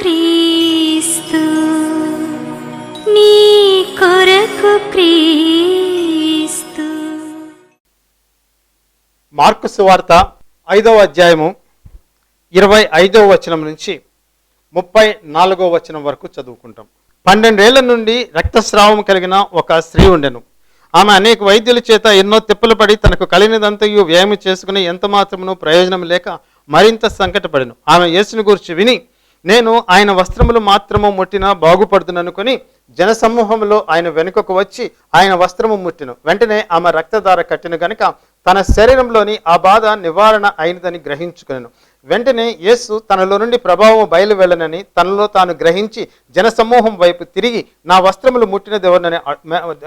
క్రీస్తు, నీ కొరకు క్రీస్తు. మార్కు సువార్త 5వ అధ్యాయము 25వ వచనం నుంచి 34వ వచనం వరకు చదువుకుంటాం. 12 ఏళ్ల నుండి రక్తస్రావం కలిగిన ఒక స్త్రీ ఉండెను. ఆమె అనేక వైద్యుల చేత ఎన్నో తిప్పలు పడి తనకు కలిగినదంతయు వ్యయం చేసుకుని ఎంత మాత్రమును ప్రయోజనం లేక మరింత సంకటపడెను. ఆమె యేసుని గురించి విని, నేను ఆయన వస్త్రములు మాత్రము ముట్టినా బాగుపడుతుననుకొని జనసమూహంలో ఆయన వెనుకకు వచ్చి ఆయన వస్త్రము ముట్టెను. వెంటనే ఆమె రక్తధార కట్టిన గనుక తన శరీరంలోని ఆ బాధ నివారణ అయినదని గ్రహించుకునేను. వెంటనే యేసు తనలో నుండి ప్రభావం బయలు వెళ్ళనని తనలో తాను గ్రహించి జనసమూహం వైపు తిరిగి, నా వస్త్రములు ముట్టినది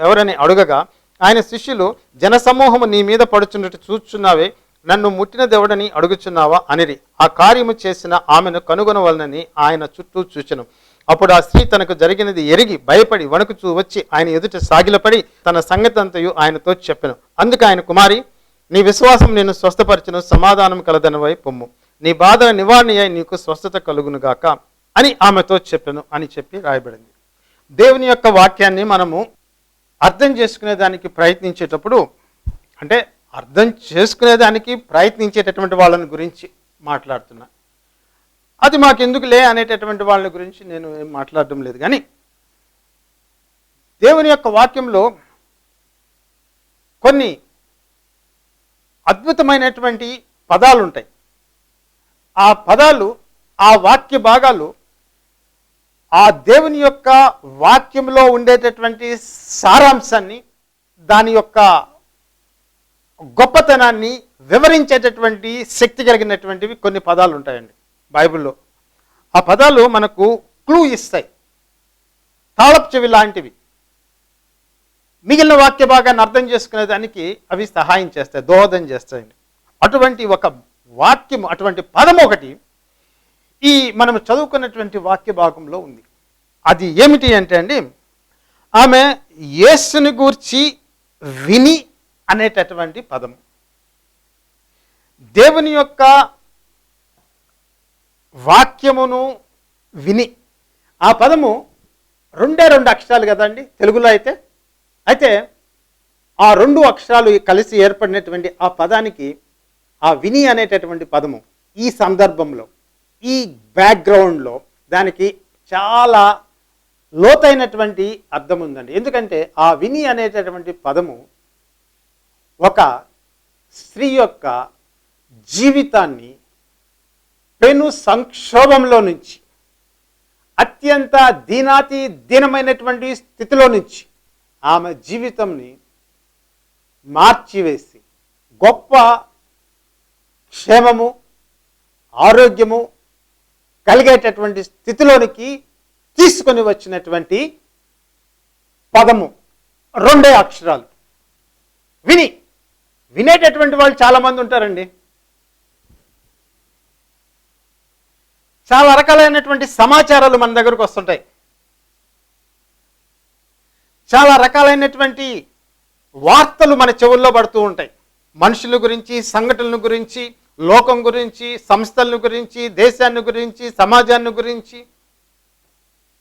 ఎవరని అడుగగా, ఆయన శిష్యులు, జనసమూహము నీ మీద పడుచున్నట్టు చూచున్నావే, నన్ను ముట్టినదెవడని అడుగుచున్నావా అనిరి. ఆ కార్యము చేసిన ఆమెను కనుగొనవలనని ఆయన చుట్టూ చూచెను. అప్పుడు ఆ స్త్రీ తనకు జరిగినది ఎరిగి భయపడి వణుకుచూ వచ్చి ఆయన ఎదుట సాగిలపడి తన సంగతంతయు ఆయనతో చెప్పెను. అందుకు ఆయన, కుమారి, నీ విశ్వాసం నేను స్వస్థపరచును, సమాధానం కలదనవై పొమ్ము, నీ బాధ నివారణ అయి నీకు స్వస్థత కలుగునుగాక అని ఆమెతో చెప్పెను అని చెప్పి రాయబడింది. దేవుని యొక్క వాక్యాన్ని మనము అర్థం చేసుకునేదానికి ప్రయత్నించేటప్పుడు, అంటే అర్థం చేసుకునేదానికి ప్రయత్నించేటటువంటి వాళ్ళని గురించి మాట్లాడుతున్నా. అది మాకెందుకులే అనేటటువంటి వాళ్ళ గురించి నేను ఏం మాట్లాడడం లేదు. కానీ దేవుని యొక్క వాక్యంలో కొన్ని అద్భుతమైనటువంటి పదాలు ఉంటాయి. ఆ పదాలు, ఆ వాక్య భాగాలు ఆ దేవుని యొక్క వాక్యంలో ఉండేటటువంటి సారాంశాన్ని, దాని యొక్క గొప్పతనాన్ని వివరించేటటువంటి శక్తి కలిగినటువంటివి కొన్ని పదాలు ఉంటాయండి బైబిల్లో. ఆ పదాలు మనకు క్లూ ఇస్తాయి, తాళపు చెవి లాంటివి. మిగిలిన వాక్య భాగాన్ని అర్థం చేసుకునేదానికి అవి సహాయం చేస్తాయి, దోహదం చేస్తాయండి. అటువంటి ఒక వాక్యం, అటువంటి పదం ఒకటి ఈ మనం చదువుకున్నటువంటి వాక్య భాగంలో ఉంది. అది ఏమిటి అంటే అండి, ఆమె యేసుని గూర్చి విని అనేటటువంటి పదము. దేవుని యొక్క వాక్యమును విని, ఆ పదము రెండే 2 అక్షరాలు కదండి తెలుగులో అయితే. అయితే ఆ 2 అక్షరాలు కలిసి ఏర్పడినటువంటి ఆ పదానికి, ఆ విని అనేటటువంటి పదము ఈ సందర్భంలో, ఈ బ్యాక్గ్రౌండ్లో దానికి చాలా లోతైనటువంటి అర్థం ఉందండి. ఎందుకంటే ఆ విని అనేటటువంటి పదము ఒక స్త్రీ యొక్క జీవితాన్ని పెను సంక్షోభంలో నుంచి, అత్యంత దీనాతి దీనమైనటువంటి స్థితిలో నుంచి ఆమె జీవితంని మార్చివేసి గొప్ప క్షేమము, ఆరోగ్యము కలిగేటటువంటి స్థితిలోనికి తీసుకొని వచ్చినటువంటి పదము 2 అక్షరాలు. విని. వినేటటువంటి వాళ్ళు చాలామంది ఉంటారండి. చాలా రకాలైనటువంటి సమాచారాలు మన దగ్గరకు వస్తుంటాయి. చాలా రకాలైనటువంటి వార్తలు మన చెవుల్లో పడుతూ ఉంటాయి. మనుషుల గురించి, సంఘటనల గురించి, లోకం గురించి, సంస్థల గురించి, దేశాన్ని గురించి, సమాజాన్ని గురించి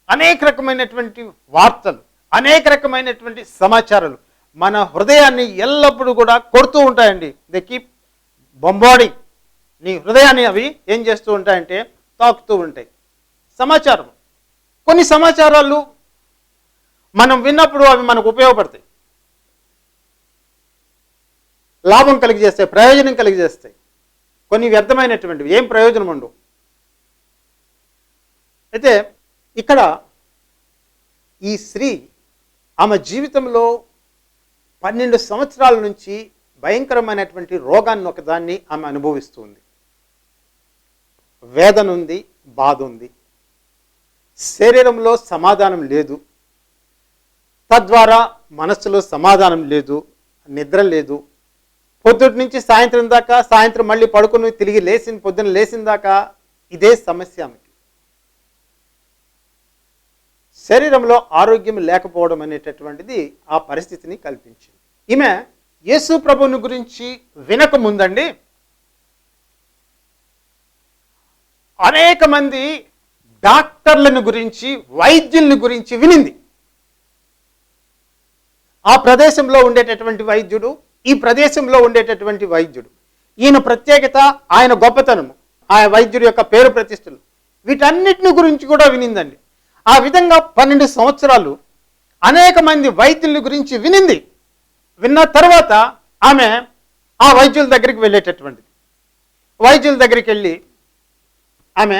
అనేక రకమైనటువంటి వార్తలు, అనేక రకమైనటువంటి సమాచారాలు మన హృదయాన్ని ఎల్లప్పుడూ కూడా కొడుతూ ఉంటాయండి. They keep bombarding. నీ హృదయాన్ని అవి ఏం చేస్తూ ఉంటాయంటే తాకుతూ ఉంటాయి. సమాచారం, కొన్ని సమాచారాలు మనం విన్నప్పుడు అవి మనకు ఉపయోగపడతాయి, లాభం కలిగజేస్తాయి, ప్రయోజనం కలిగజేస్తాయి. కొన్ని వ్యర్థమైనటువంటివి, ఏం ప్రయోజనం ఉండవు. అయితే ఇక్కడ ఈ స్త్రీ ఆమె జీవితంలో 12 సంవత్సరాల నుంచి భయంకరమైనటువంటి రోగాన్ని ఒకదాన్ని ఆమె అనుభవిస్తుంది. వేదన ఉంది, బాధ ఉంది, శరీరంలో సమాధానం లేదు, తద్వారా మనస్సులో సమాధానం లేదు, నిద్ర లేదు. పొద్దుటి నుంచి సాయంత్రం దాకా, సాయంత్రం మళ్ళీ పడుకుని తిరిగి పొద్దున లేచిన దాకా ఇదే సమస్య ఆమెకి. శరీరంలో ఆరోగ్యం లేకపోవడం అనేటటువంటిది ఆ పరిస్థితిని కల్పించింది. ఈమె యేసు ప్రభువుని గురించి వినక ముందండి అనేక మంది డాక్టర్లను గురించి, వైద్యుల్ని గురించి వినింది. ఆ ప్రదేశంలో ఉండేటటువంటి వైద్యుడు, ఈ ప్రదేశంలో ఉండేటటువంటి వైద్యుడు, ఈయన ప్రత్యేకత, ఆయన గొప్పతనము, ఆ వైద్యుడి యొక్క పేరు ప్రతిష్టలు, వీటన్నిటిని గురించి కూడా వినిందండి. ఆ విధంగా 12 సంవత్సరాలు అనేక మంది వైద్యుల గురించి వినింది. విన్న తర్వాత ఆమె ఆ వైద్యుల దగ్గరికి వెళ్ళేటటువంటిది. వైద్యుల దగ్గరికి వెళ్ళి ఆమె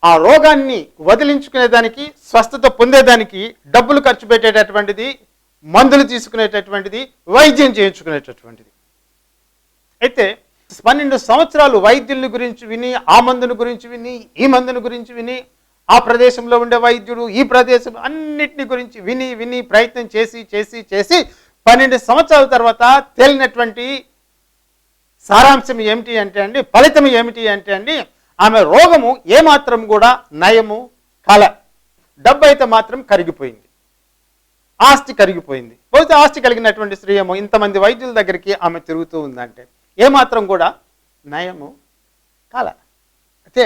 ఆ రోగాన్ని వదిలించుకునేదానికి, స్వస్థత పొందేదానికి డబ్బులు ఖర్చు పెట్టేటటువంటిది, మందులు తీసుకునేటటువంటిది, వైద్యం చేయించుకునేటటువంటిది. అయితే 12 సంవత్సరాలు వైద్యుల గురించి విని, ఆ మందుని గురించి విని, ఈ మందుని గురించి విని, ఆ ప్రదేశంలో ఉండే వైద్యుడు, ఈ ప్రదేశం అన్నిటిని గురించి విని విని ప్రయత్నం చేసి చేసి చేసి 12 సంవత్సరాల తర్వాత తేలినటువంటి సారాంశం ఏమిటి అంటే అండి, ఫలితం ఏమిటి అంటే అండి, ఆమె రోగము ఏమాత్రం కూడా నయము కాల. డబ్బు అయితే మాత్రం కరిగిపోయింది, ఆస్తి కరిగిపోయింది. బహుశా ఆస్తి కలిగినటువంటి స్త్రీ ఏమో ఇంతమంది వైద్యుల దగ్గరికి ఆమె తిరుగుతూ ఉందంటే ఏమాత్రం కూడా నయము కాల. అయితే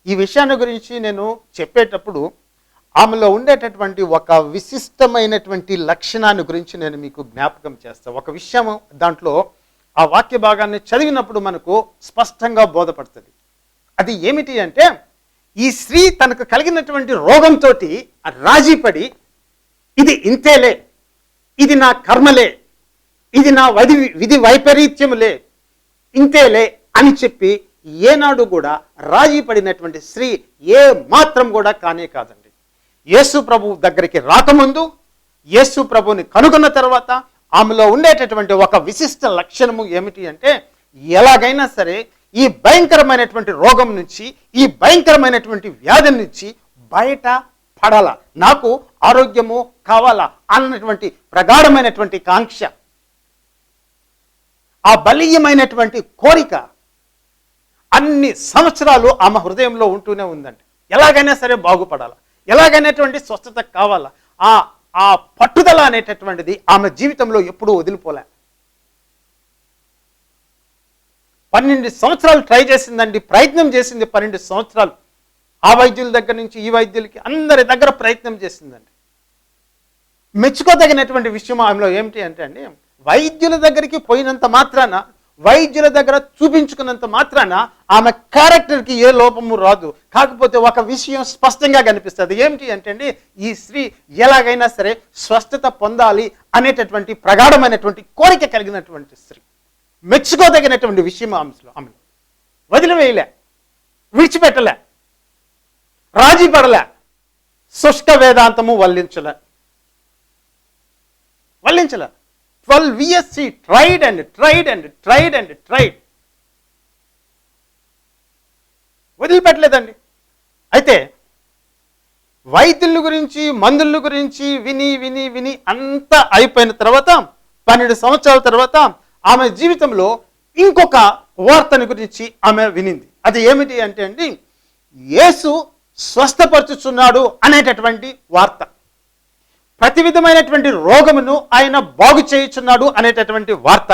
ఈ విషయాన్ని గురించి నేను చెప్పేటప్పుడు ఆమెలో ఉండేటటువంటి ఒక విశిష్టమైనటువంటి లక్షణాన్ని గురించి నేను మీకు జ్ఞాపకం చేస్తాను. ఒక విషయం దాంట్లో ఆ వాక్య భాగాన్ని చదివినప్పుడు మనకు స్పష్టంగా బోధపడుతుంది. అది ఏమిటి అంటే, ఈ స్త్రీ తనకు కలిగినటువంటి రోగంతో రాజీపడి, ఇది ఇంతేలే, ఇది నా కర్మలే, ఇది నా విధి వైపరీత్యములే, ఇంతేలే అని చెప్పి ఏనాడు కూడా రాజీ పడినటువంటి స్త్రీ ఏ మాత్రం కూడా కానే కాదండి. యేసు ప్రభు దగ్గరికి రాకముందు, యేసు ప్రభుని కనుగొన్న తర్వాత ఆమెలో ఉండేటటువంటి ఒక విశిష్ట లక్షణము ఏమిటి అంటే, ఎలాగైనా సరే ఈ భయంకరమైనటువంటి రోగం నుంచి, ఈ భయంకరమైనటువంటి వ్యాధి నుంచి బయట పడాల, నాకు ఆరోగ్యము కావాలా అన్నటువంటి ప్రగాఢమైనటువంటి కాంక్ష, ఆ బలీయమైనటువంటి కోరిక అన్ని సంవత్సరాలు ఆమె హృదయంలో ఉంటూనే ఉందండి. ఎలాగైనా సరే బాగుపడాలా, ఎలాగైనటువంటి స్వస్థత కావాలా, ఆ పట్టుదల అనేటటువంటిది ఆమె జీవితంలో ఎప్పుడూ వదిలిపోలే. 12 సంవత్సరాలు ట్రై చేసిందండి, ప్రయత్నం చేసింది. 12 సంవత్సరాలు ఆ వైద్యుల దగ్గర నుంచి ఈ వైద్యులకి అందరి దగ్గర ప్రయత్నం చేసిందండి. మెచ్చుకోదగినటువంటి విషయం ఆమెలో ఏమిటి అంటే అండి, వైద్యుల దగ్గరికి పోయినంత మాత్రాన, వైద్యుల దగ్గర చూపించుకున్నంత మాత్రాన ఆమె క్యారెక్టర్కి ఏ లోపము రాదు. కాకపోతే ఒక విషయం స్పష్టంగా కనిపిస్తుంది. ఏమిటి అంటే అండి, ఈ స్త్రీ ఎలాగైనా సరే స్వస్థత పొందాలి అనేటటువంటి ప్రగాఢమైనటువంటి కోరిక కలిగినటువంటి స్త్రీ. మెచ్చుకోదగినటువంటి విషయం ఆమెలో వదిలివేయలే, విడిచిపెట్టలే, రాజీ పడలే, శుష్క వేదాంతము వల్లించలే. 12 years she tried and tried and tried and tried. వదిలిపెట్టలేదండి. అయితే వైద్యుల గురించి, మందుల గురించి విని విని విని అంతా అయిపోయిన తర్వాత 12 సంవత్సరాల తర్వాత ఆమె జీవితంలో ఇంకొక వార్తని గురించి ఆమె వినింది. అది ఏమిటి అంటే అండి, యేసు స్వస్థపరచుచున్నాడు అనేటటువంటి వార్త. ప్రతి విధమైనటువంటి రోగమును ఆయన బాగు చేయుచున్నాడు అనేటటువంటి వార్త.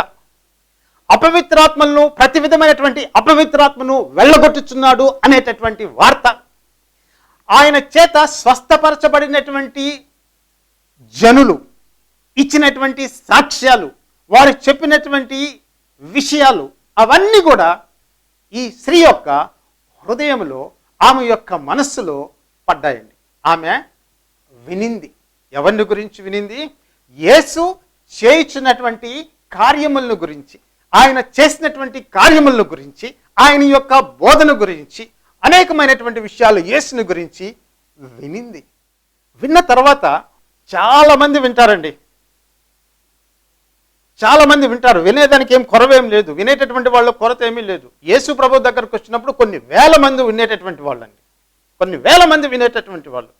అపవిత్రాత్మలను, ప్రతి విధమైనటువంటి అపవిత్రాత్మను వెళ్ళగొట్టుచున్నాడు అనేటటువంటి వార్త. ఆయన చేత స్వస్థపరచబడినటువంటి జనులు ఇచ్చినటువంటి సాక్ష్యాలు, వారు చెప్పినటువంటి విషయాలు, అవన్నీ కూడా ఈ స్త్రీ యొక్క హృదయంలో, ఆమె యొక్క మనస్సులో పడ్డాయండి. ఆమె వినింది. ఎవరిని గురించి వినింది? యేసు చేయుచున్నటువంటి కార్యములను గురించి, ఆయన చేసినటువంటి కార్యములను గురించి, ఆయన యొక్క బోధన గురించి, అనేకమైనటువంటి విషయాలు యేసుని గురించి వినింది. విన్న తర్వాత చాలామంది వింటారండి, చాలామంది వింటారు. వినేదానికి ఏం కొరవేం లేదు, వినేటటువంటి వాళ్ళ కొరత ఏమీ లేదు. యేసు ప్రభు దగ్గరకు వచ్చినప్పుడు కొన్ని వేల మంది వినేటటువంటి వాళ్ళండి, కొన్ని వేల మంది వినేటటువంటి వాళ్ళు.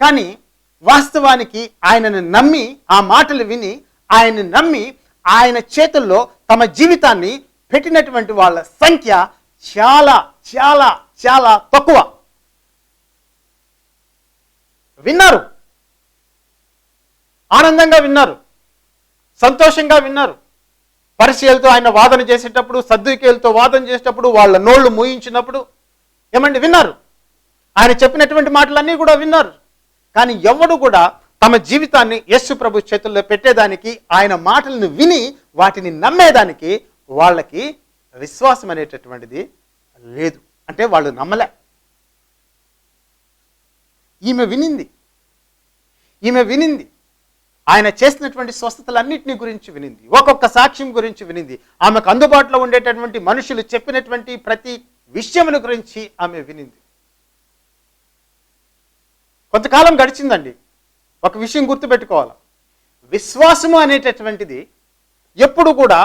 కానీ వాస్తవానికి ఆయనను నమ్మి, ఆ మాటలు విని ఆయన్ని నమ్మి ఆయన చేతుల్లో తమ జీవితాన్ని పెట్టినటువంటి వాళ్ళ సంఖ్య చాలా చాలా చాలా తక్కువ. విన్నారు, ఆనందంగా విన్నారు, సంతోషంగా విన్నారు. పరిసయ్యులతో ఆయన వాదన చేసేటప్పుడు, సద్దూకయ్యులతో వాదన చేసేటప్పుడు, వాళ్ళ నోళ్లు మూయించినప్పుడు, ఏమండి, విన్నారు. ఆయన చెప్పినటువంటి మాటలన్నీ కూడా విన్నారు. కానీ ఎవడు కూడా తమ జీవితాన్ని యేసు ప్రభు చేతుల్లో పెట్టేదానికి, ఆయన మాటలను విని వాటిని నమ్మేదానికి వాళ్ళకి విశ్వాసం అనేటటువంటిది లేదు. అంటే వాళ్ళు నమ్మలే. ఈమె వినింది. ఆయన చేసినటువంటి స్వస్థతలన్నింటినీ గురించి వినింది. ఒక్కొక్క సాక్ష్యం గురించి వినింది. ఆమెకు అందుబాటులో ఉండేటటువంటి మనుషులు చెప్పినటువంటి ప్రతి విషయముల గురించి ఆమె వినింది. కొంతకాలం గడిచిందండి. ఒక విషయం గుర్తుపెట్టుకోవాలి. విశ్వాసము అనేటటువంటిది ఎప్పుడు కూడా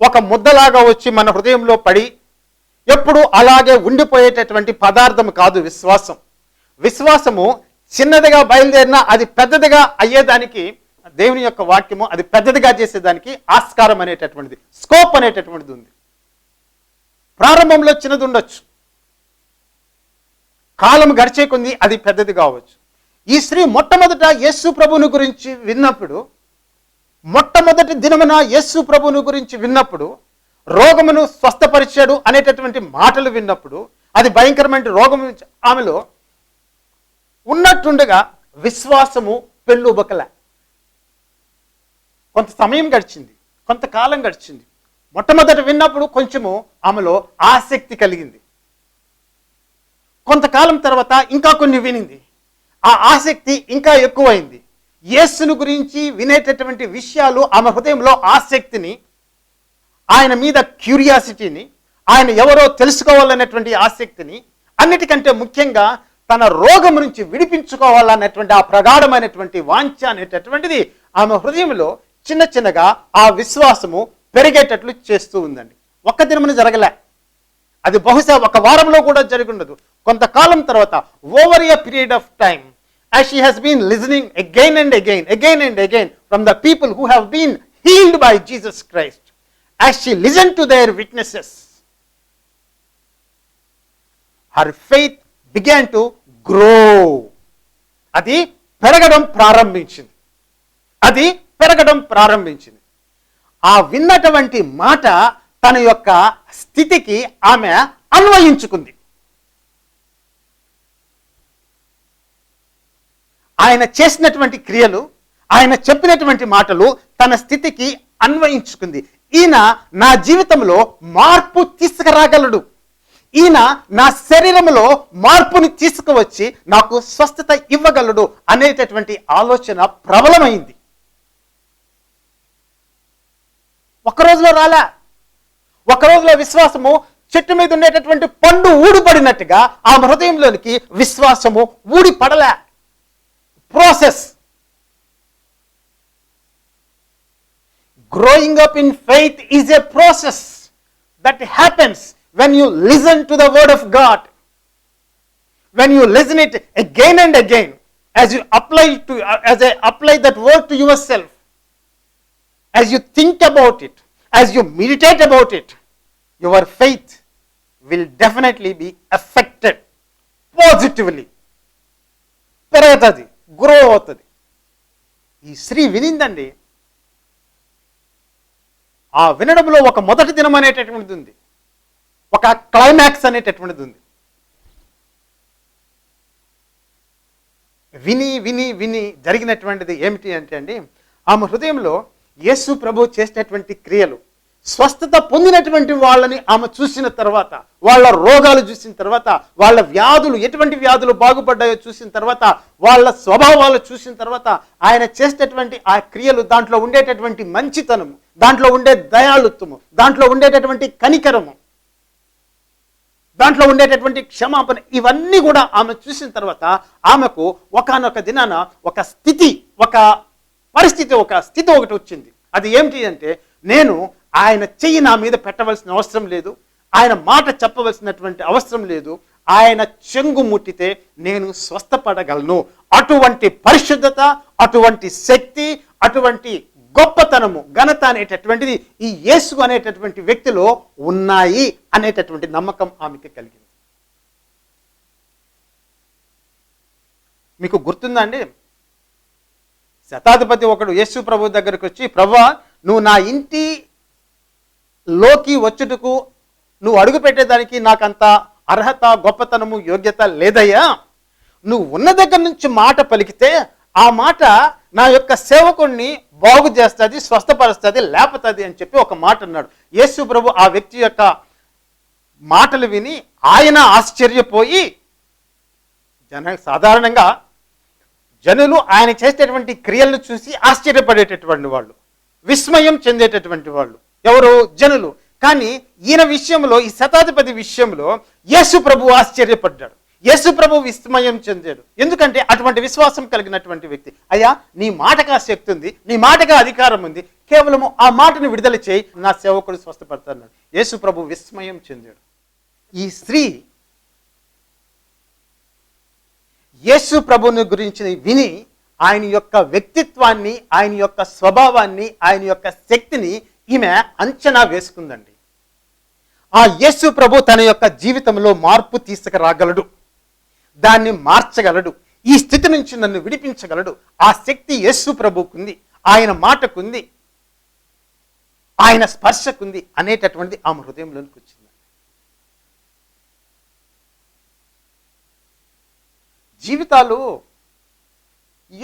ఒక ముద్దలాగా వచ్చి మన హృదయంలో పడి ఎప్పుడు అలాగే ఉండిపోయేటటువంటి పదార్థం కాదు విశ్వాసము చిన్నదిగా బయలుదేరినా అది పెద్దదిగా అయ్యేదానికి దేవుని యొక్క వాక్యము అది పెద్దదిగా చేసేదానికి ఆస్కారం అనేటటువంటిది, స్కోప్ అనేటటువంటిది ఉంది. ప్రారంభంలో చిన్నది ఉండొచ్చు, కాలం గడిచే కొద్ది అది పెద్దది కావచ్చు. ఈ స్త్రీ మొట్టమొదట యేసు ప్రభువుని గురించి విన్నప్పుడు, మొట్టమొదటి దినమున యేసు ప్రభువుని గురించి విన్నప్పుడు, రోగమును స్వస్థపరిచాడు అనేటటువంటి మాటలు విన్నప్పుడు, అది భయంకరమైన రోగం ఆమెలో ఉన్నట్టుండగా విశ్వాసము పెళ్ళుబకలే. కొంత సమయం గడిచింది, కొంతకాలం గడిచింది. మొట్టమొదట విన్నప్పుడు కొంచెము ఆమెలో ఆసక్తి కలిగింది. కొంతకాలం తర్వాత ఇంకా కొన్ని వినింది. ఆ ఆసక్తి ఇంకా ఎక్కువైంది. యేసును గురించి వినేటటువంటి విషయాలు ఆమె హృదయంలో ఆసక్తిని, ఆయన మీద క్యూరియాసిటీని, ఆయన ఎవరో తెలుసుకోవాలనేటువంటి ఆసక్తిని, అన్నిటికంటే ముఖ్యంగా తన రోగం నుంచి విడిపించుకోవాలనేటువంటి ఆ ప్రగాఢమైనటువంటి వాంఛ అనేటటువంటిది ఆమె హృదయంలో చిన్న చిన్నగా ఆ విశ్వాసము పెరిగేటట్లు చేస్తూ ఉందండి. ఒక్క దినమున జరగలే, అది బహుశా ఒక వారంలో కూడా జరిగి ఉండదు. కొంతకాలం తర్వాత, over a period of time, as she has been listening again and again from the people who have been healed by Jesus Christ, as she listened to their witnesses, her faith began to grow. అది పెరగడం ప్రారంభించింది. ఆ విన్నటువంటి మాట తన యొక్క స్థితికి ఆమె అన్వయించుకుంది. ఆయన చేసినటువంటి క్రియలు, ఆయన చెప్పినటువంటి మాటలు తన స్థితికి అన్వయించుకుంది. ఈయన నా జీవితంలో మార్పు తీసుకురాగలడు, ఈయన నా శరీరంలో మార్పుని తీసుకువచ్చి నాకు స్వస్థత ఇవ్వగలడు అనేటటువంటి ఆలోచన ప్రబలమైంది. ఒక రోజులో రాలా. ఒక రోజులో విశ్వాసము చెట్టు మీద ఉండేటటువంటి పండు ఊడిపడినట్టుగా ఆమె హృదయంలోనికి విశ్వాసము ఊడిపడలే. Process. Growing up in faith is a process that happens when you listen to the word of God. When you listen it again and again, as you apply that word to yourself, as you think about it, as you meditate about it, your faith will definitely be affected positively. పెరుగుతుంది, grow అవుతుంది. ఈ స్త్రీ వినిందండి. ఆ వినడంలో ఒక మొదటి దినం అనేటటువంటిది ఉంది, ఒక క్లైమాక్స్ అనేటటువంటిది ఉంది. విని విని విని జరిగినటువంటిది ఏమిటి అంటే అండి, ఆమె హృదయంలో యేసు ప్రభు చేసినటువంటి క్రియలు, స్వస్థత పొందినటువంటి వాళ్ళని ఆమె చూసిన తర్వాత, వాళ్ళ రోగాలు చూసిన తర్వాత, వాళ్ళ వ్యాధులు ఎటువంటి వ్యాధులు బాగుపడ్డాయో చూసిన తర్వాత, వాళ్ళ స్వభావాలు చూసిన తర్వాత, ఆయన చేసేటటువంటి ఆ క్రియలు, దాంట్లో ఉండేటటువంటి మంచితనము, దాంట్లో ఉండే దయాళుత్వము, దాంట్లో ఉండేటటువంటి కనికరము, దాంట్లో ఉండేటటువంటి క్షమాపణ, ఇవన్నీ కూడా ఆమె చూసిన తర్వాత ఆమెకు ఒకానొక దినాన ఒక పరిస్థితి ఒకటి వచ్చింది. అది ఏమిటి అంటే, నేను ఆయన చెయ్యి నా మీద పెట్టవలసిన అవసరం లేదు, ఆయన మాట చెప్పవలసినటువంటి అవసరం లేదు, ఆయన చెంగు ముట్టితే నేను స్వస్థపడగలను. అటువంటి పరిశుద్ధత, అటువంటి శక్తి, అటువంటి గొప్పతనము, ఘనత అనేటటువంటిది ఈ యేసు అనేటటువంటి వ్యక్తిలో ఉన్నాయి అనేటటువంటి నమ్మకం ఆమెకి కలిగింది. మీకు గుర్తుందా అండి, శతాధిపతి ఒకడు యేసు ప్రభు దగ్గరికి వచ్చి, ప్రభువా, నువ్వు నా ఇంటిలోకి వచ్చుటకు నువ్వు అడుగు పెట్టేదానికి నాకంత అర్హత, గొప్పతనము, యోగ్యత లేదయ్యా. నువ్వు ఉన్న దగ్గర నుంచి మాట పలికితే ఆ మాట నా యొక్క సేవకుడిని బాగు చేస్తుంది, స్వస్థపరుస్తుంది, లేపుతుంది అని చెప్పి ఒక మాట అన్నాడు. యేసు ప్రభు ఆ వ్యక్తి యొక్క మాటలు విని ఆయన ఆశ్చర్యపోయి, సాధారణంగా జనులు ఆయన చేసేటటువంటి క్రియలను చూసి ఆశ్చర్యపడేటటువంటి వాళ్ళు, విస్మయం చెందేటటువంటి వాళ్ళు ఎవరు? జనులు. కానీ ఈయన విషయంలో, ఈ శతాధిపతి విషయంలో యేసు ప్రభు ఆశ్చర్యపడ్డాడు, యేసు ప్రభు విస్మయం చెందాడు. ఎందుకంటే అటువంటి విశ్వాసం కలిగినటువంటి వ్యక్తి. అయ్యా, నీ మాటగా శక్తి ఉంది, నీ మాటగా అధికారం ఉంది, కేవలము ఆ మాటను విడుదల చేయి, నా సేవకుడు స్వస్థపడతాడు. యేసు ప్రభు విస్మయం చెందాడు. ఈ స్త్రీ యేసు ప్రభుని గురించి విని ఆయన యొక్క వ్యక్తిత్వాన్ని, ఆయన యొక్క స్వభావాన్ని, ఆయన యొక్క శక్తిని ఈమె అంచనా వేసుకుందండి. ఆ యేసు ప్రభు తన యొక్క జీవితంలో మార్పు తీసుకురాగలడు, దాన్ని మార్చగలడు, ఈ స్థితి నుంచి నన్ను విడిపించగలడు. ఆ శక్తి యేసు ప్రభుకుంది, ఆయన మాటకుంది, ఆయన స్పర్శకుంది అనేటటువంటిది ఆమె హృదయంలోనికి వచ్చింది. జీవితాలు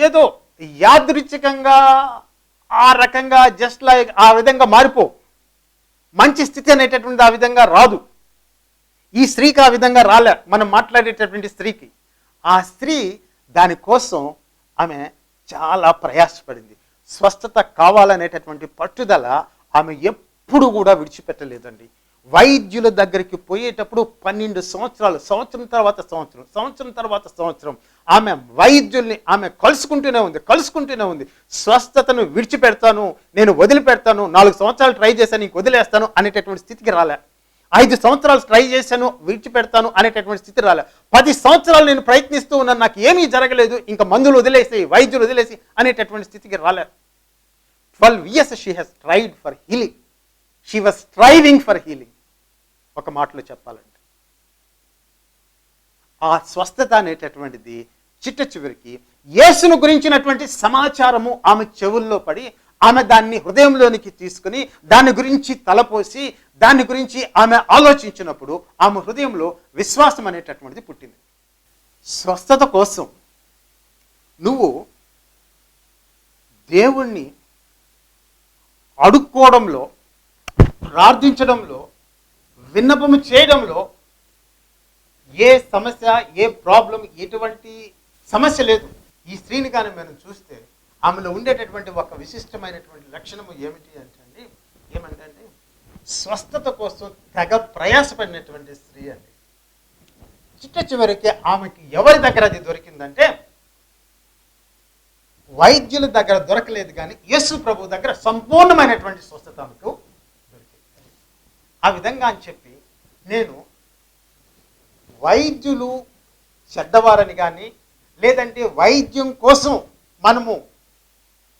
ఏదో యాదృచ్ఛికంగా ఆ రకంగా జస్ట్ లైక్ ఆ విధంగా మారిపో. మంచి స్థితి అనేటటువంటి ఆ విధంగా రాదు. ఈ స్త్రీకి ఆ విధంగా రాలే. మనం మాట్లాడేటటువంటి స్త్రీకి, ఆ స్త్రీ దానికోసం ఆమె చాలా ప్రయాసపడింది. స్వస్థత కావాలనేటటువంటి పట్టుదల ఆమె ఎప్పుడు కూడా విడిచిపెట్టలేదండి. వైద్యుల దగ్గరికి పోయేటప్పుడు 12 సంవత్సరాలు, సంవత్సరం తర్వాత సంవత్సరం, సంవత్సరం తర్వాత సంవత్సరం ఆమె వైద్యుల్ని ఆమె కలుసుకుంటూనే ఉంది. స్వస్థతను విడిచిపెడతాను, నేను వదిలిపెడతాను, 4 సంవత్సరాలు ట్రై చేశాను, ఇంక వదిలేస్తాను అనేటటువంటి స్థితికి రాలే. 5 సంవత్సరాలు ట్రై చేశాను, విడిచిపెడతాను అనేటటువంటి స్థితి రాలే. 10 సంవత్సరాలు నేను ప్రయత్నిస్తూ ఉన్నాను, నాకు ఏమీ జరగలేదు, ఇంకా మందులు వదిలేసి, వైద్యులు వదిలేసి అనేటటువంటి స్థితికి రాలే. 12 years she has tried for healing. She was striving for healing. ఒక మాటలో చెప్పాలంటే ఆ స్వస్థత అనేటటువంటిది చిట్ట చివరికి యేసును గురించినటువంటి సమాచారము ఆమె చెవుల్లో పడి, ఆమె దాన్ని హృదయంలోనికి తీసుకుని దాని గురించి తలపోసి, దాని గురించి ఆమె ఆలోచించినప్పుడు ఆమె హృదయంలో విశ్వాసం అనేటటువంటిది పుట్టింది. స్వస్థత కోసం నువ్వు దేవుణ్ణి అడుక్కోవడంలో, ప్రార్థించడంలో, విన్నపము చేయడంలో ఏ సమస్య, ఏ ప్రాబ్లం, ఎటువంటి సమస్య లేదు. ఈ స్త్రీని కానీ మనం చూస్తే ఆమెలో ఉండేటటువంటి ఒక విశిష్టమైనటువంటి లక్షణము ఏమంటే స్వస్థత కోసం తెగ ప్రయాసపడినటువంటి స్త్రీ అండి. చిట్ట చివరికి ఆమెకి ఎవరి దగ్గర అది దొరికిందంటే, వైద్యుల దగ్గర దొరకలేదు, కానీ యేసు ప్రభు దగ్గర సంపూర్ణమైనటువంటి స్వస్థత ఆమెకు దొరికింది. ఆ విధంగా అని చెప్పి నేను వైద్యులు చెడ్డవారని కానీ, లేదంటే వైద్యం కోసం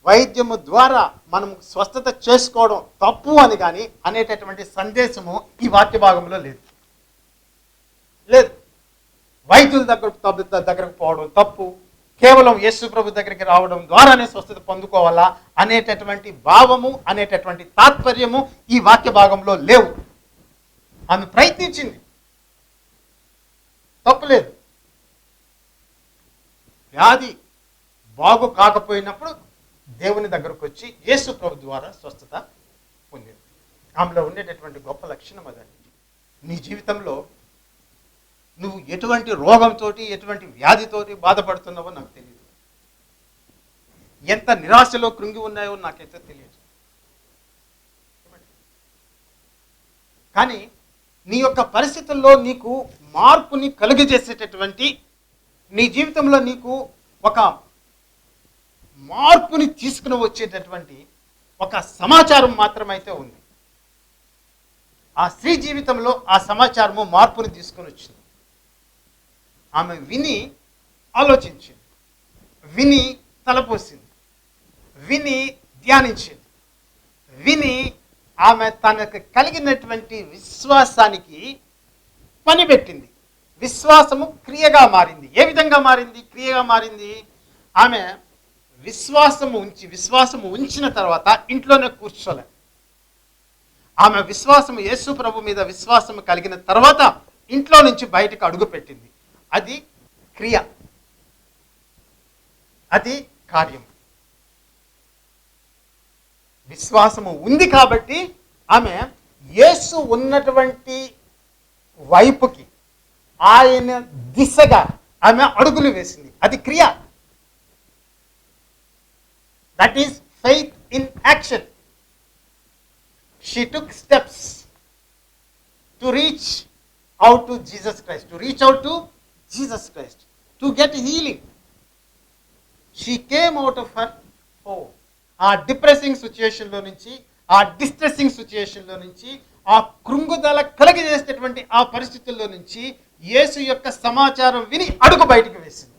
వైద్యము ద్వారా మనము స్వస్థత చేసుకోవడం తప్పు అని కానీ అనేటటువంటి సందేశము ఈ వాక్య భాగంలో లేదు. వైద్యుల దగ్గరకు పోవడం తప్పు, కేవలం యేసు ప్రభు దగ్గరికి రావడం ద్వారానే స్వస్థత పొందుకోవాలా అనేటటువంటి భావము, అనేటటువంటి తాత్పర్యము ఈ వాక్య భాగంలో లేవు. ఆమె ప్రయత్నించింది, తప్పులేదు. వ్యాధి బాగు కాకపోయినప్పుడు దేవుని దగ్గరకు వచ్చి యేసు ప్రభు ద్వారా స్వస్థత పొందింది. ఆమెలో ఉండేటటువంటి గొప్ప లక్షణం అదండి. నీ జీవితంలో నువ్వు ఎటువంటి రోగంతో, ఎటువంటి వ్యాధితోటి బాధపడుతున్నావో నాకు తెలియదు, ఎంత నిరాశలో కృంగి ఉన్నాయో నాకైతే తెలియదు. కానీ నీ యొక్క పరిస్థితుల్లో నీకు మార్పుని కలుగజేసేటటువంటి, నీ జీవితంలో నీకు ఒక మార్పుని తీసుకుని వచ్చేటటువంటి ఒక సమాచారం మాత్రమైతే ఉంది. ఆ స్త్రీ జీవితంలో ఆ సమాచారము మార్పుని తీసుకుని వచ్చింది. ఆమె విని ఆలోచించింది, విని తలపోసింది, విని ధ్యానించింది, విని ఆమె తనకు కలిగినటువంటి విశ్వాసానికి పనిపెట్టింది. విశ్వాసము క్రియగా మారింది. ఏ విధంగా మారింది? క్రియగా మారింది. ఆమె విశ్వాసము ఉంచిన తర్వాత ఇంట్లోనే కూర్చోలే. ఆమె విశ్వాసము, యేసు ప్రభు మీద విశ్వాసము కలిగిన తర్వాత ఇంట్లో నుంచి బయటకు అడుగు పెట్టింది. అది క్రియ, అది కార్యం. విశ్వాసము ఉంది కాబట్టి ఆమె యేసు ఉన్నటువంటి వైపుకి, ఆయన దిశగా ఆమె అడుగులు వేసింది. అది క్రియ. That is faith in action. She took steps to reach out to Jesus Christ, to reach out to Jesus Christ, to get healing. She came out of her home. ఆ డిప్రెసింగ్ సిచ్యుయేషన్లో నుంచి, ఆ డిస్ట్రెసింగ్ సిచ్యుయేషన్లో నుంచి, ఆ కృంగుదల కలిగజేసేటటువంటి ఆ పరిస్థితుల్లో నుంచి యేసు యొక్క సమాచారం విని అడుగు బయటికి వేసింది.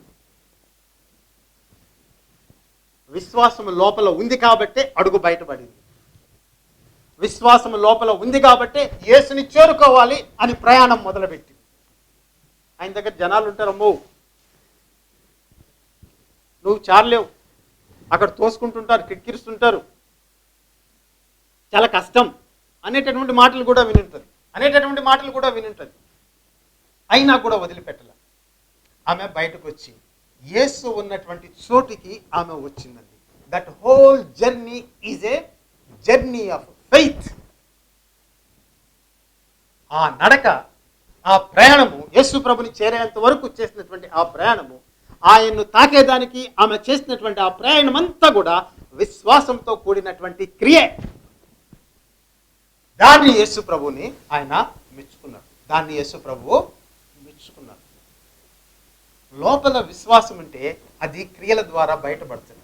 విశ్వాసం లోపల ఉంది కాబట్టే అడుగు బయటపడింది. విశ్వాసం లోపల ఉంది కాబట్టి యేసుని చేరుకోవాలి అని ప్రయాణం మొదలుపెట్టి. ఆయన దగ్గర జనాలు ఉంటారమ్మో, నువ్వు చారలేవు, అక్కడ తోసుకుంటుంటారు, కిక్కిరిస్తుంటారు, చాలా కష్టం అనేటటువంటి మాటలు కూడా వినుంటుంది. అయినా కూడా వదిలిపెట్టలే. ఆమె బయటకు వచ్చి యేసు ఉన్నటువంటి చోటికి ఆమె వచ్చిందండి. That whole journey is a journey of faith. ఆ నడక, ఆ ప్రయాణము, యేసు ప్రభుని చేరేంత వరకు చేసినటువంటి ఆ ప్రయాణము, ఆయన్ను తాకేదానికి ఆమె చేసినటువంటి ఆ ప్రయాణం అంతా కూడా విశ్వాసంతో కూడినటువంటి క్రియే. దాన్ని యేసు ప్రభుని ఆయన మెచ్చుకున్నారు. లోపల విశ్వాసం ఉంటే అది క్రియల ద్వారా బయటపడుతుంది.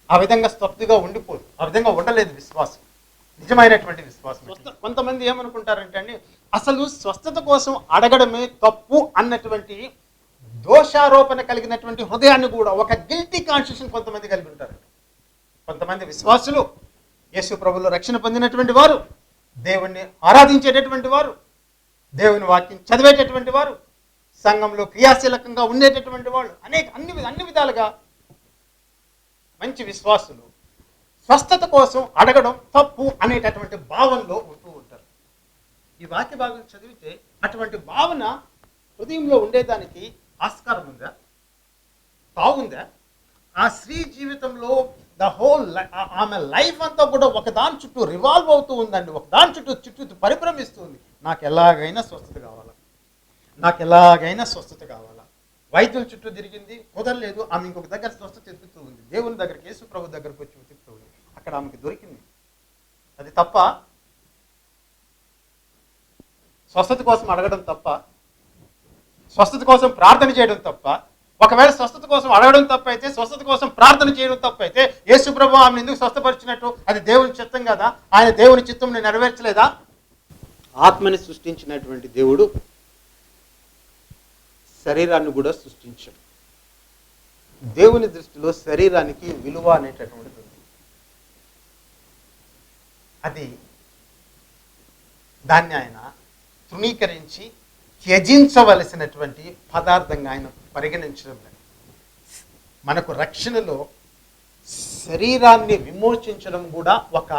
ఆ విధంగా స్తబ్దుగా ఉండిపోదు. ఆ విధంగా ఉండలేదు విశ్వాసం, నిజమైనటువంటి విశ్వాసం. కొంతమంది ఏమనుకుంటారంటే అండి, అసలు స్వస్థత కోసం అడగడమే తప్పు అన్నటువంటి దోషారోపణ కలిగినటువంటి హృదయాన్ని కూడా, ఒక గిల్టీ కాన్షియస్ కొంతమంది కలిగి ఉంటారు. కొంతమంది విశ్వాసులు, యేసు ప్రభువులో రక్షణ పొందినటువంటి వారు, దేవుణ్ణి ఆరాధించేటటువంటి వారు, దేవుని వాక్యం చదివేటటువంటి వారు, సంఘంలో క్రియాశీలకంగా ఉండేటటువంటి వాళ్ళు, అన్ని విధాలుగా మంచి విశ్వాసులు స్వస్థత కోసం అడగడం తప్పు అనేటటువంటి భావనలో ఉంటూ ఉంటారు. ఈ వాక్య భాగం చదివితే అటువంటి భావన హృదయంలో ఉండేదానికి ఆస్కారం ఉందా, తాగుందా? ఆ స్త్రీ జీవితంలో ఆమె లైఫ్ అంతా కూడా ఒకదాని చుట్టూ రివాల్వ్ అవుతూ ఉందండి. ఒకదాని చుట్టూ పరిభ్రమిస్తుంది. నాకు ఎలాగైనా స్వస్థత కావాలా. వైద్యుల చుట్టూ తిరిగింది, కుదరలేదు. ఆమె ఇంకొక దగ్గర స్వస్థత వెతుకుతూ ఉంది. దేవుని దగ్గరికి, యేసు ప్రభు దగ్గరకు వచ్చి వెతుకుతూ ఉంది. అక్కడ ఆమెకి దొరికింది. అది తప్ప? స్వస్థత కోసం అడగడం తప్ప? స్వస్థత కోసం ప్రార్థన చేయడం తప్ప? ఒకవేళ స్వస్థత కోసం అడగడం తప్పైతే, స్వస్థత కోసం ప్రార్థన చేయడం తప్పైతే, యేసు ప్రభు ఆమెను ఎందుకు స్వస్థపరిచినట్టు? అది దేవుని చిత్తం కదా. ఆయన దేవుని చిత్తం నెరవేర్చలేదా? ఆత్మని సృష్టించినటువంటి దేవుడు శరీరాన్ని కూడా సృష్టించాడు. దేవుని దృష్టిలో శరీరానికి విలువ అనేటటువంటిది ఉంది. దాన్ని ఆయన తృణీకరించి త్యజించవలసినటువంటి పదార్థంగా ఆయన పరిగణించడం లేదు. మనకు రక్షణలో శరీరాన్ని విమోచించడం కూడా ఒక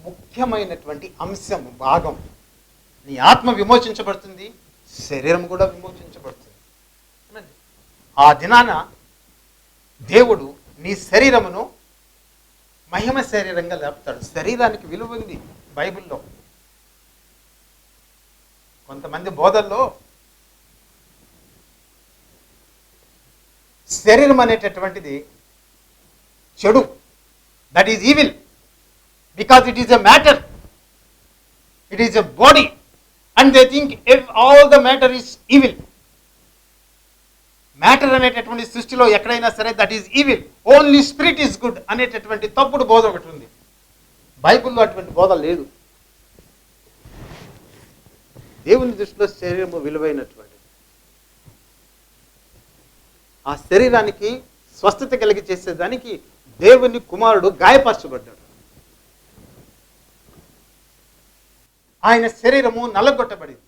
ముఖ్యమైనటువంటి అంశం, భాగం. నీ ఆత్మ విమోచించబడుతుంది, శరీరం కూడా విమోచించబడుతుంది. ఆ దినాన దేవుడు నీ శరీరమును మహిమ శరీరంగా లేపుతాడు. శరీరానికి విలువ ఉంది బైబిల్లో. కొంతమంది బోధల్లో శరీరం అనేటటువంటిది చెడు, that is evil, because it is a matter, it is a body, and they think all the matter is evil. Matter అనేటటువంటి సృష్టిలో ఎక్కడైనా సరే that is evil, only spirit is good అనేటటువంటి తప్పుడు బోధ ఒకటి ఉంది. బైబిల్లో అటువంటి బోధ లేదు. దేవుని దృష్టిలో శరీరము విలువైనటువంటిది. ఆ శరీరానికి స్వస్థత కలిగి చేసేదానికి దేవుని కుమారుడు గాయపరచబడ్డాడు. ఆయన శరీరము నల్లగొట్టబడింది,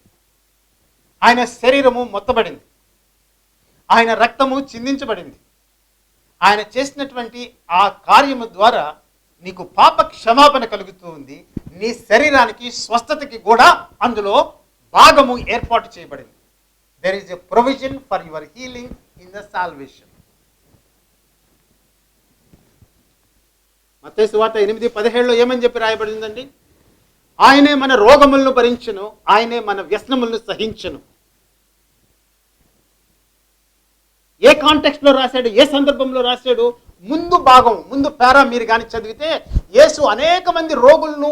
ఆయన శరీరము మొత్తబడింది, ఆయన రక్తము చిందించబడింది. ఆయన చేసినటువంటి ఆ కార్యము ద్వారా నీకు పాప క్షమాపణ కలుగుతూ ఉంది, నీ శరీరానికి స్వస్థతకి కూడా అందులో భాగము ఏర్పాటు చేయబడింది. There is a provision for your healing in the salvation. మత్తయి సువార్త 8:17 ఏమని చెప్పి రాయబడిందండి? ఆయనే మన రోగములను భరించును, ఆయనే మన వ్యసనములను సహించును. ఏ కాంటెక్స్ట్ లో రాశాడు, ఏ సందర్భంలో రాశాడు? ముందు భాగం, ముందు పేరా మీరు కానీ చదివితే, యేసు అనేక మంది రోగులను,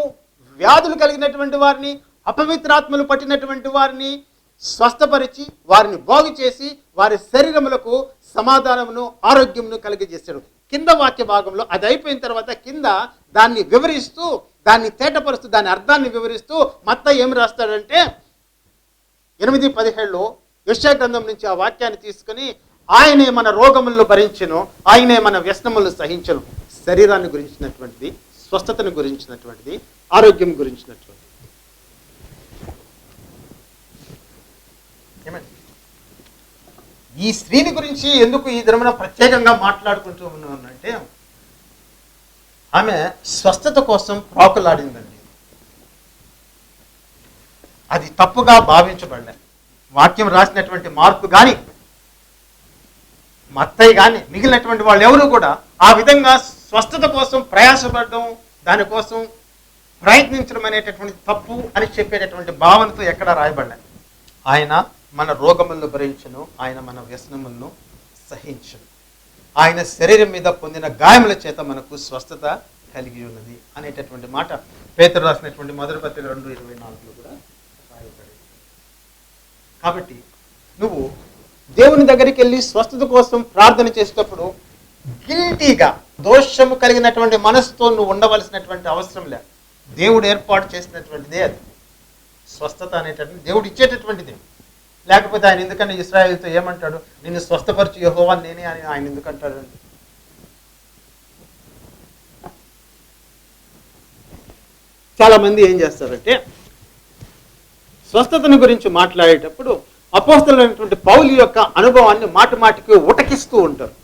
వ్యాధులు కలిగినటువంటి వారిని, అపవిత్రాత్మలు పట్టినటువంటి వారిని స్వస్థపరిచి వారిని బాగు చేసి వారి శరీరములకు సమాధానమును ఆరోగ్యమును కలిగజేశాడు. కింద వాక్య భాగంలో అది అయిపోయిన తర్వాత కింద దాన్ని వివరిస్తూ, దాన్ని తేటపరుస్తూ, దాని అర్థాన్ని వివరిస్తూ మత్తయి ఏం రాస్తాడంటే 8:17 యెషయా గ్రంథం నుంచి ఆ వాక్యాన్ని తీసుకుని, ఆయనే మన రోగములను భరించెను, ఆయనే మన వ్యసనములను సహించెను. శరీరాన్ని గురించినటువంటిది, స్వస్థతను గురించినటువంటిది, ఆరోగ్యం గురించినటువంటిది. ఏమండి, ఈ స్త్రీని గురించి ఎందుకు ఈ దినమున ప్రత్యేకంగా మాట్లాడుకుంటూ ఉన్నానంటే, ఆమె స్వస్థత కోసం ప్రాకులాడిందండి. అది తప్పుగా భావించబడలే. వాక్యం రాసినటువంటి మార్పు కానీ, మత్తయి కానీ, మిగిలినటువంటి వాళ్ళు ఎవరు కూడా ఆ విధంగా స్వస్థత కోసం ప్రయాసపడడం, దానికోసం ప్రయత్నించడం అనేటటువంటి తప్పు అని చెప్పేటటువంటి భావనతో ఎక్కడా రాయబడలే. ఆయన మన రోగములను భరించును, ఆయన మన వ్యసనములను సహించును, ఆయన శరీరం మీద పొందిన గాయముల చేత మనకు స్వస్థత కలిగి ఉన్నది అనేటటువంటి మాట పేతురు రాసినటువంటి మొదటి పత్రిక 2:24 కూడా రాయబడింది. కాబట్టి నువ్వు దేవుని దగ్గరికి వెళ్ళి స్వస్థత కోసం ప్రార్థన చేసేటప్పుడు గిల్టీగా, దోషము కలిగినటువంటి మనసుతో నువ్వు ఉండవలసినటువంటి అవసరం లేదు. దేవుడు ఏర్పాటు చేసినటువంటిదే అది. స్వస్థత అనేటటువంటి దేవుడు ఇచ్చేటటువంటిది. లేకపోతే ఆయన ఎందుకంటే ఇశ్రాయేలుతో ఏమంటాడు, నిన్ను స్వస్థపరచు యెహోవా నేనే అని ఆయన ఎందుకంటాడు? చాలా మంది ఏం చేస్తారంటే స్వస్థతను గురించి మాట్లాడేటప్పుడు అపోస్తలుడైనటువంటి పౌలు యొక్క అనుభవాన్ని మాటి మాటికి ఉటకిస్తూ ఉంటారు.